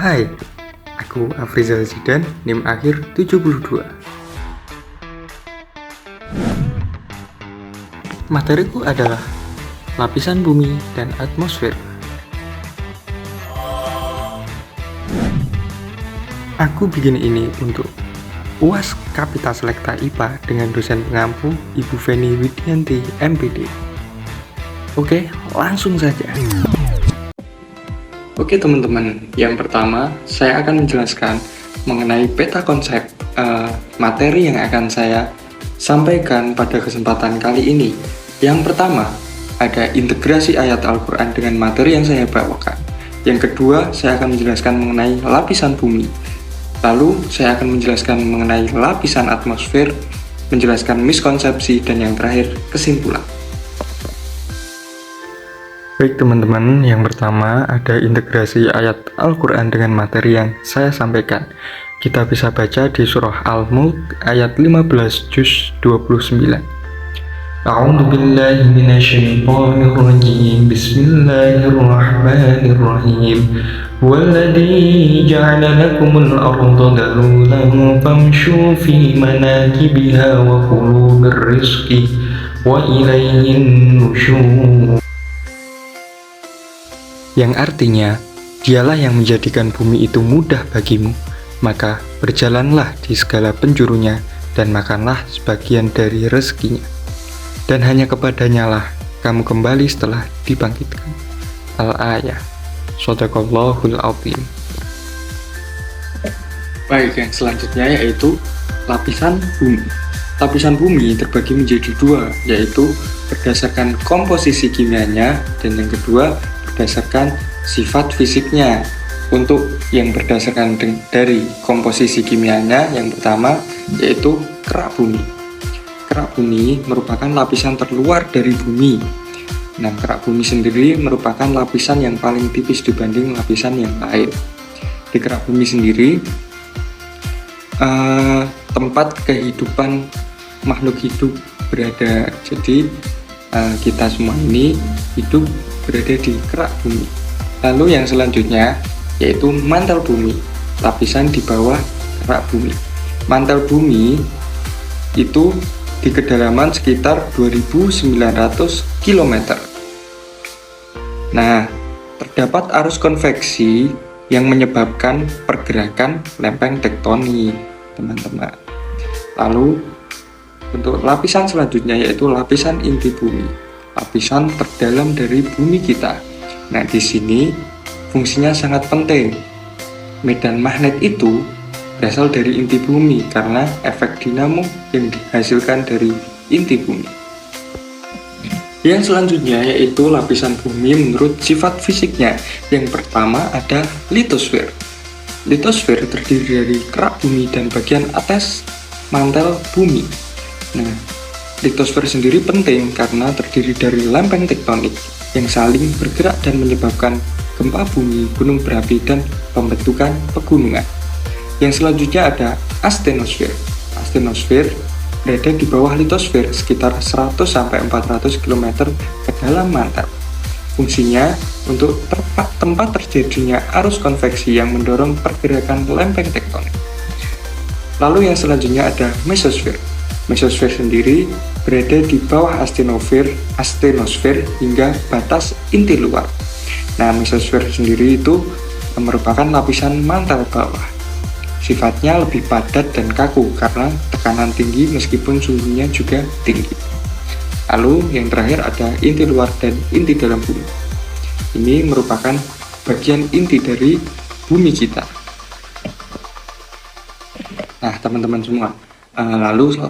Hai, aku Afrizal Zidan, NIM akhir 72. Materiku adalah lapisan bumi dan atmosfer. Aku bikin ini untuk UAS Kapita Selekta IPA dengan dosen pengampu Ibu Feni Widianti, MPD. Oke, langsung saja. Oke teman-teman, yang pertama saya akan menjelaskan mengenai peta konsep materi yang akan saya sampaikan pada kesempatan kali ini. Yang pertama, ada integrasi ayat Al-Quran dengan materi yang saya bawakan. Yang kedua, saya akan menjelaskan mengenai lapisan bumi. Lalu, saya akan menjelaskan mengenai lapisan atmosfer, menjelaskan miskonsepsi, dan yang terakhir, kesimpulan. Baik teman-teman, yang pertama ada integrasi ayat Al-Quran dengan materi yang saya sampaikan. Kita bisa baca di surah Al-Mulk ayat 15 juz 29. A'udzu billahi minasyaitonir rajim. Bismillahirrahmanirrahim. Walladzi ja'ala lakumul arda dalulan famshu fi manakibiha wa kulu birrizqi wa ilayhin nusyur. Yang artinya, dialah yang menjadikan bumi itu mudah bagimu, maka berjalanlah di segala penjurunya dan makanlah sebagian dari rezekinya. Dan hanya kepadanya lah kamu kembali setelah dibangkitkan. Al-Ayah. Shadaqallahul Azim. Baik, yang selanjutnya yaitu lapisan bumi. Lapisan bumi terbagi menjadi dua, yaitu berdasarkan komposisi kimianya dan yang kedua berdasarkan sifat fisiknya. Untuk yang berdasarkan dari komposisi kimianya, yang pertama yaitu kerak bumi. Kerak bumi merupakan lapisan terluar dari bumi. Nah, kerak bumi sendiri merupakan lapisan yang paling tipis dibanding lapisan yang lain. Di kerak bumi sendiri tempat kehidupan makhluk hidup berada. Jadi kita semua ini hidup berada di kerak bumi. Lalu yang selanjutnya yaitu mantel bumi, lapisan di bawah kerak bumi. Mantel bumi itu di kedalaman sekitar 2900 km. Nah, terdapat arus konveksi yang menyebabkan pergerakan lempeng tektonik, teman-teman. Lalu untuk lapisan selanjutnya yaitu lapisan inti bumi, lapisan terdalam dari bumi kita. Nah, di sini fungsinya sangat penting. Medan magnet itu berasal dari inti bumi karena efek dinamo yang dihasilkan dari inti bumi. Yang selanjutnya yaitu lapisan bumi menurut sifat fisiknya. Yang pertama ada litosfer. Litosfer terdiri dari kerak bumi dan bagian atas mantel bumi. Nah, litosfer sendiri penting karena terdiri dari lempeng tektonik yang saling bergerak dan menyebabkan gempa bumi, gunung berapi, dan pembentukan pegunungan. Yang selanjutnya ada astenosfer. Astenosfer berada di bawah litosfer sekitar 100-400 km ke dalam mantel. Fungsinya untuk tempat terjadinya arus konveksi yang mendorong pergerakan lempeng tektonik. Lalu yang selanjutnya ada mesosfer. Mesosfer sendiri berada di bawah astenosfer hingga batas inti luar. Nah, mesosfer sendiri itu merupakan lapisan mantel bawah. Sifatnya lebih padat dan kaku karena tekanan tinggi meskipun suhunya juga tinggi. Lalu yang terakhir ada inti luar dan inti dalam bumi. Ini merupakan bagian inti dari bumi kita. Nah, teman-teman semua, lalu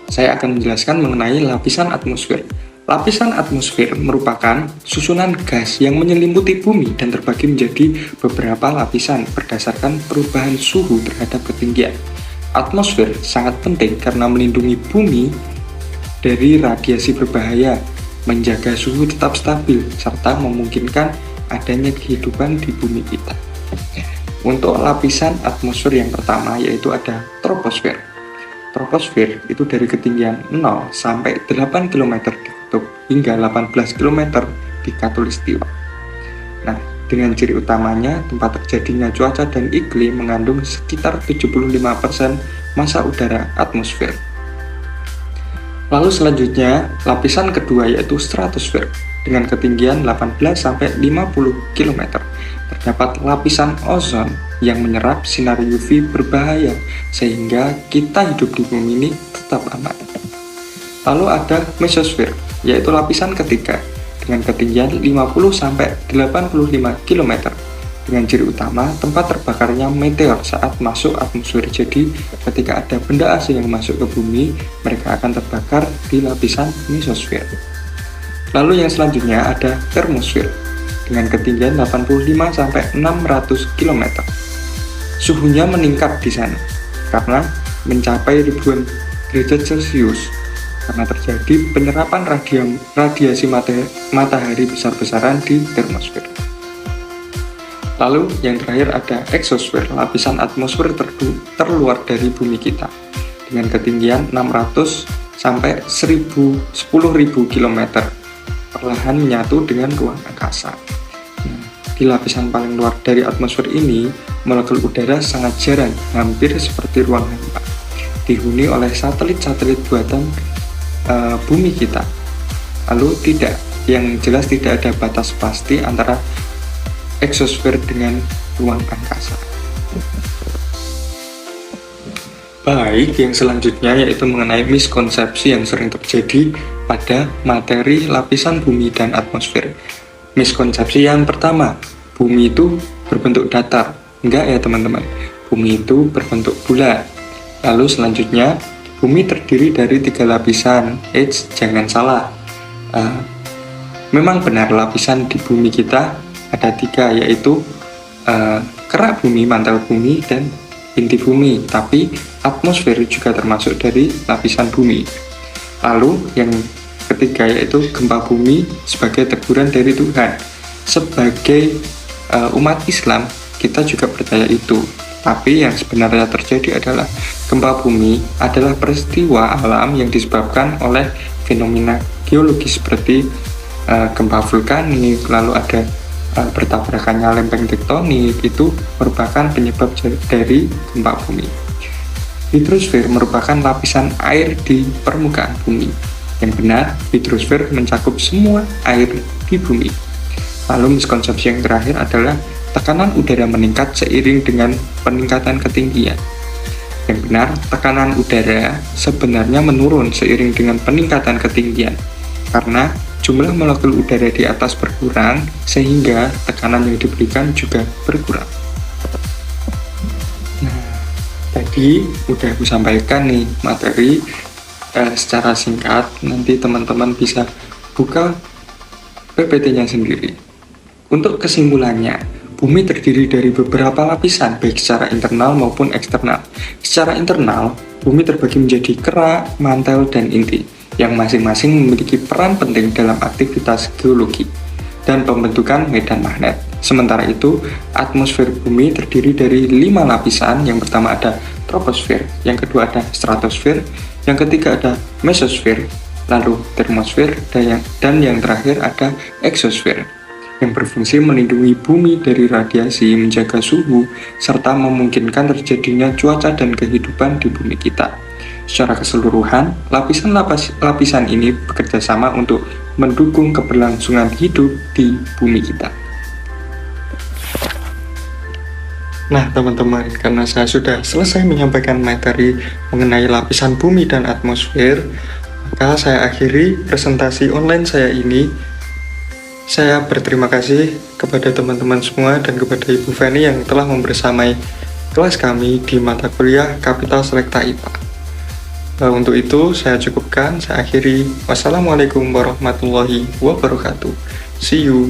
saya akan menjelaskan mengenai lapisan atmosfer. Lapisan atmosfer merupakan susunan gas yang menyelimuti bumi dan terbagi menjadi beberapa lapisan berdasarkan perubahan suhu terhadap ketinggian. Atmosfer sangat penting karena melindungi bumi dari radiasi berbahaya, menjaga suhu tetap stabil, serta memungkinkan adanya kehidupan di bumi kita. Untuk lapisan atmosfer yang pertama yaitu ada troposfer. Troposfer itu dari ketinggian 0 sampai 8 km di kutub hingga 18 km di khatulistiwa. Nah, dengan ciri utamanya tempat terjadinya cuaca dan iklim mengandung sekitar 75% massa udara atmosfer. Lalu selanjutnya, lapisan kedua yaitu stratosfer dengan ketinggian 18-50 km. Terdapat lapisan ozon yang menyerap sinar UV berbahaya sehingga kita hidup di bumi ini tetap aman. Lalu ada mesosfer, yaitu lapisan ketiga dengan ketinggian 50-85 km dengan ciri utama tempat terbakarnya meteor saat masuk atmosfer. Jadi ketika ada benda asing yang masuk ke bumi, mereka akan terbakar di lapisan mesosfer. Lalu yang selanjutnya ada termosfer dengan ketinggian 85-600 km. Suhunya meningkat di sana karena mencapai ribuan derajat Celcius karena terjadi penyerapan radiasi matahari besar-besaran di termosfer. Lalu yang terakhir ada eksosfer, lapisan atmosfer terluar dari bumi kita dengan ketinggian 600 sampai 10.000 km, perlahan menyatu dengan ruang angkasa. Nah, di lapisan paling luar dari atmosfer ini, molekul udara sangat jarang, hampir seperti ruang hampa, dihuni oleh satelit-satelit buatan bumi kita. Lalu yang jelas tidak ada batas pasti antara eksosfer dengan ruang angkasa. Baik, yang selanjutnya yaitu mengenai miskonsepsi yang sering terjadi pada materi lapisan bumi dan atmosfer. Miskonsepsi yang pertama, bumi itu berbentuk datar. Enggak ya teman-teman, bumi itu berbentuk bulat. Lalu selanjutnya, bumi terdiri dari 3 lapisan. Jangan salah, memang benar lapisan di bumi kita ada 3, yaitu kerak bumi, mantel bumi, dan inti bumi. Tapi atmosfer juga termasuk dari lapisan bumi. Lalu yang ketiga yaitu gempa bumi sebagai teguran dari Tuhan. Sebagai umat Islam, kita juga percaya itu. Tapi yang sebenarnya terjadi adalah gempa bumi adalah peristiwa alam yang disebabkan oleh fenomena geologis seperti gempa vulkanik, lalu ada bertabrakannya lempeng tektonik. Itu merupakan penyebab dari gempa bumi. Hidrosfer merupakan lapisan air di permukaan bumi. Yang benar, hidrosfer mencakup semua air di bumi. Lalu miskonsepsi yang terakhir adalah tekanan udara meningkat seiring dengan peningkatan ketinggian. Yang benar, tekanan udara sebenarnya menurun seiring dengan peningkatan ketinggian karena jumlah molekul udara di atas berkurang sehingga tekanan yang diberikan juga berkurang. Nah, tadi udah aku sampaikan nih materi secara singkat. Nanti teman-teman bisa buka PPT-nya sendiri. Untuk kesimpulannya, bumi terdiri dari beberapa lapisan baik secara internal maupun eksternal. Secara internal, bumi terbagi menjadi kerak, mantel, dan inti yang masing-masing memiliki peran penting dalam aktivitas geologi dan pembentukan medan magnet. Sementara itu, atmosfer bumi terdiri dari 5 lapisan. Yang pertama ada troposfer, yang kedua ada stratosfer, yang ketiga ada mesosfer, lalu termosfer, dan yang terakhir ada eksosfer yang berfungsi melindungi bumi dari radiasi, menjaga suhu, serta memungkinkan terjadinya cuaca dan kehidupan di bumi kita. Secara keseluruhan, lapisan ini bekerja sama untuk mendukung keberlangsungan hidup di bumi kita. Nah teman-teman, karena saya sudah selesai menyampaikan materi mengenai lapisan bumi dan atmosfer, maka saya akhiri presentasi online saya ini. Saya berterima kasih kepada teman-teman semua dan kepada Ibu Feni yang telah membersamai kelas kami di mata kuliah Kapital Selekta IPA. Untuk itu saya cukupkan, saya akhiri. Wassalamualaikum warahmatullahi wabarakatuh. See you.